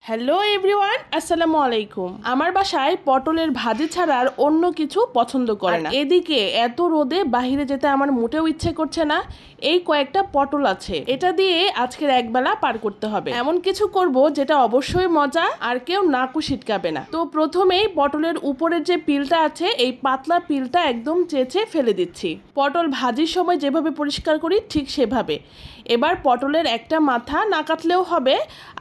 Hello everyone, আসসালামু আলাইকুম। আমার বাসায় পটলের ভাজি ছাড়া আর অন্য কিছু পছন্দ করে না। এদিকে এত রোদে বাহিরে যেতে আমার মোটেও ইচ্ছে করছে না। এই কয়েকটা পটল আছে, এটা দিয়ে আজকের একবেলা পার করতে হবে। এমন কিছু করব যেটা অবশ্যই মজা আর কেউ নাকু ছিটকাবে না। তো প্রথমেই পটলের উপরের যে পিলটা আছে, এই পাতলা পিলটা একদম চেঁচে ফেলে দিচ্ছি। পটল ভাজির সময় যেভাবে পরিষ্কার করি ঠিক সেভাবে। এবার পটলের একটা মাথা না কাটলেও হবে,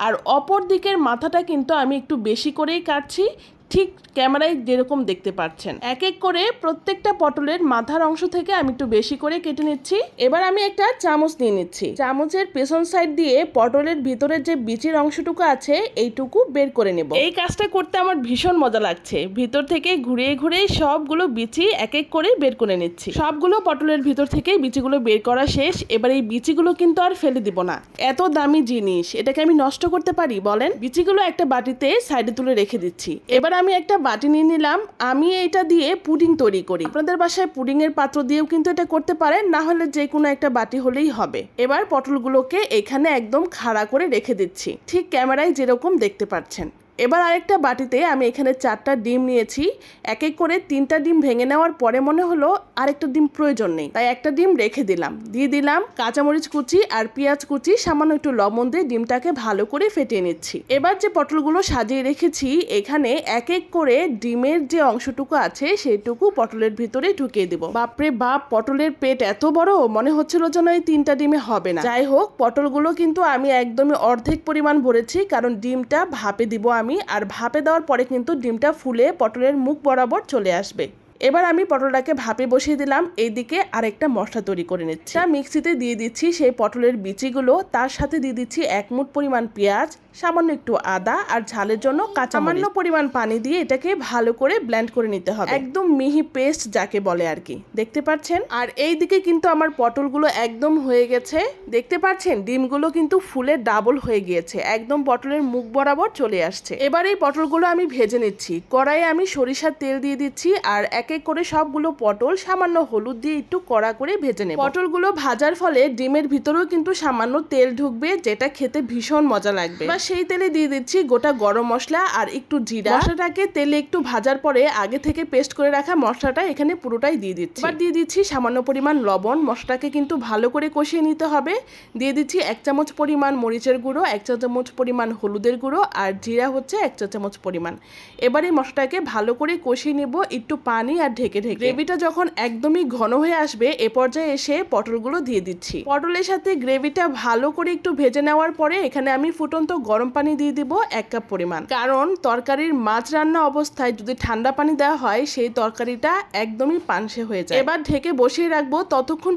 আর অপর দিকের মাথাটা কিন্তু আমি একটু বেশি করেই কাটছি, ঠিক ক্যামেরায় যেরকম দেখতে পাচ্ছেন। এক এক করে প্রত্যেকটা পটলের মাথার অংশ থেকে আমি একটু বেশি করে কেটে নিচ্ছি। এবার আমি একটা চামচ নিয়ে নিচ্ছি, চামচের পেছন সাইড দিয়ে পটলের ভিতরের যে বিচির অংশটুকু আছে এইটুকু বের করে নেব। এই কাজটা করতে আমার ভীষণ মজা লাগছে। ভিতর থেকে ঘুরিয়ে ঘুরিয়ে সবগুলো বিচি এক এক করে বের করে নিচ্ছি। সবগুলো পটলের ভিতর থেকে বিচিগুলো বের করা শেষ। এবার এই বিচিগুলো কিন্তু আর ফেলে দিব না, এত দামি জিনিস, এটাকে আমি নষ্ট করতে পারি বলেন? বিচিগুলো একটা বাটিতে সাইডে তুলে রেখে দিচ্ছি। এবার আমি একটা বাটি নিয়ে নিলাম। আমি এটা দিয়ে পুডিং তৈরি করি। আপনাদের বাসায় পুডিং এর পাত্র দিয়েও কিন্তু এটা করতে পারেন, না হলে যে কোনো একটা বাটি হলেই হবে। এবার পটলগুলোকে এখানে একদম খাড়া করে রেখে দিচ্ছি, ঠিক ক্যামেরায় যেরকম দেখতে পাচ্ছেন। এবার আরেকটা বাটিতে আমি এখানে 4টা ডিম নিয়েছি। এক এক করে 3টা ডিম ভেঙে নেওয়ার পরে মনে হলো আরেকটা ডিম প্রয়োজন নেই, তাই একটা ডিম রেখে দিলাম। দিয়ে দিলাম কাঁচামরিচ কুচি আর পেঁয়াজ কুচি, সামান্য একটু লবণ দিয়ে ডিমটাকে ভালো করে ফেটিয়ে নিচ্ছি। এবার যে পটলগুলো সাজিয়ে রেখেছি, এখানে এক এক করে ডিমের যে অংশটুকু আছে সেইটুকু পটলের ভিতরে ঢুকিয়ে দিব। বাপরে বাপ, পটলের পেট এত বড়, মনে হচ্ছিল যেন এই 3টা ডিমে হবে না। যাই হোক, পটলগুলো কিন্তু আমি একদমই অর্ধেক পরিমাণ ভরেছি, কারণ ডিমটা ভাপে দিব আমি, আর ভাপে দেওয়ার পরে কিন্তু ডিমটা ফুলে পটলের মুখ বরাবর চলে আসবে। এবার আমি পটলটাকে ভাপে বসিয়ে দিলাম। এইদিকে আরেকটা মশলা তৈরি করে নিচ্ছি। মিক্সিতে দিয়ে দিচ্ছি সেই পটলের বিচিগুলো, তার সাথে দিয়ে দিচ্ছি 1 মুঠ পরিমাণ পেঁয়াজ, সামান্য একটু আদা, আর ঝালের জন্য সামান্য পরিমাণ পানি দিয়ে এটাকে ভালো করে ব্লেন্ড করে নিতে হবে, একদম মিহি পেস্ট যাকে বলে আর কি। দেখতে পাচ্ছেন? আর এই দিকে কিন্তু আমার পটলগুলো একদম হয়ে গেছে। দেখতে পাচ্ছেন ডিমগুলো কিন্তু ফুলে ডাবল হয়ে গিয়েছে, একদম পটলের মুখ বরাবর চলে আসছে। এবার এই পটলগুলো আমি ভেজে নিচ্ছি। কড়াইয়ে আমি সরিষার তেল দিয়ে দিচ্ছি, আর এক এক করে সবগুলো পটল সামান্য হলুদ দিয়ে একটু কড়া করে ভেজে নেব। পটলগুলো ভাজার ফলে ডিমের ভিতরেও কিন্তু সামান্য তেল ঢুকবে, যেটা খেতে ভীষণ মজা লাগবে। সেই তেলে দিয়ে দিচ্ছি গোটা গরম মশলা আর একটু জিরা। মশলাটাকে তেলে একটু ভাজার পরে আগে থেকে পেস্ট করে রাখা মশলাটা এখানে পুরোটাই দিয়ে দিচ্ছি। এবার দিয়ে দিচ্ছি সামান্য পরিমাণ লবণ। মশলাটাকে কিন্তু ভালো করে কষিয়ে নিতে হবে। দিয়ে দিচ্ছি 1 চামচ পরিমাণ মরিচের গুঁড়ো, 1 চা চামচ পরিমাণ হলুদের গুঁড়ো, আর জিরা হচ্ছে 1 চা চামচ পরিমাণ। এবার এই মশলাটাকে ভালো করে কষিয়ে নেব একটু পানি আর ঢেকে ঢেকে। গ্রেভিটা যখন একদমই ঘন হয়ে আসবে, এ পর্যায়ে এসে পটলগুলো দিয়ে দিচ্ছি। পটলের সাথে গ্রেভিটা ভালো করে একটু ভেজে নেওয়ার পরে এখানে আমি ফুটন্ত গরম পানি দিয়ে দিব 1 কাপ পরিমাণ, কারণ তরকারির মাছ রান্না অবস্থায় যদি ঠান্ডা পানি দেওয়া হয় সেই তরকারিটা একদমই পানসে হয়ে যায়। এবার ঢেকে বসিয়ে রাখবো ততক্ষণ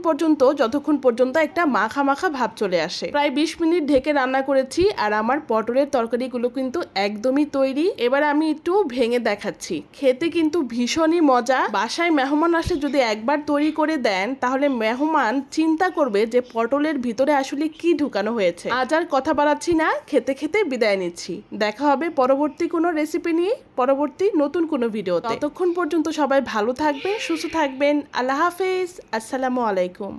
পর্যন্ত একটা মাখা মাখা ভাব চলে আসে। প্রায় 20 মিনিট ঢেকে রান্না করেছি, আর আমার পটলের তরকারিগুলো কিন্তু একদমই তৈরি। এবার আমি একটু ভেঙে দেখাচ্ছি। খেতে কিন্তু ভীষণই মজা। বাসায় মেহমান আসলে যদি একবার তৈরি করে দেন, তাহলে মেহমান চিন্তা করবে যে পটলের ভিতরে আসলে কি ঢুকানো হয়েছে। আজ আর কথা বাড়াচ্ছি না, খেতে খেতে বিদায় নিচ্ছি। দেখা হবে পরবর্তী কোনো রেসিপি নিয়ে, পরবর্তী নতুন কোনো ভিডিওতে। ততক্ষণ পর্যন্ত সবাই ভালো থাকবেন, সুস্থ থাকবেন। আল্লাহ হাফেজ, আসসালামু আলাইকুম।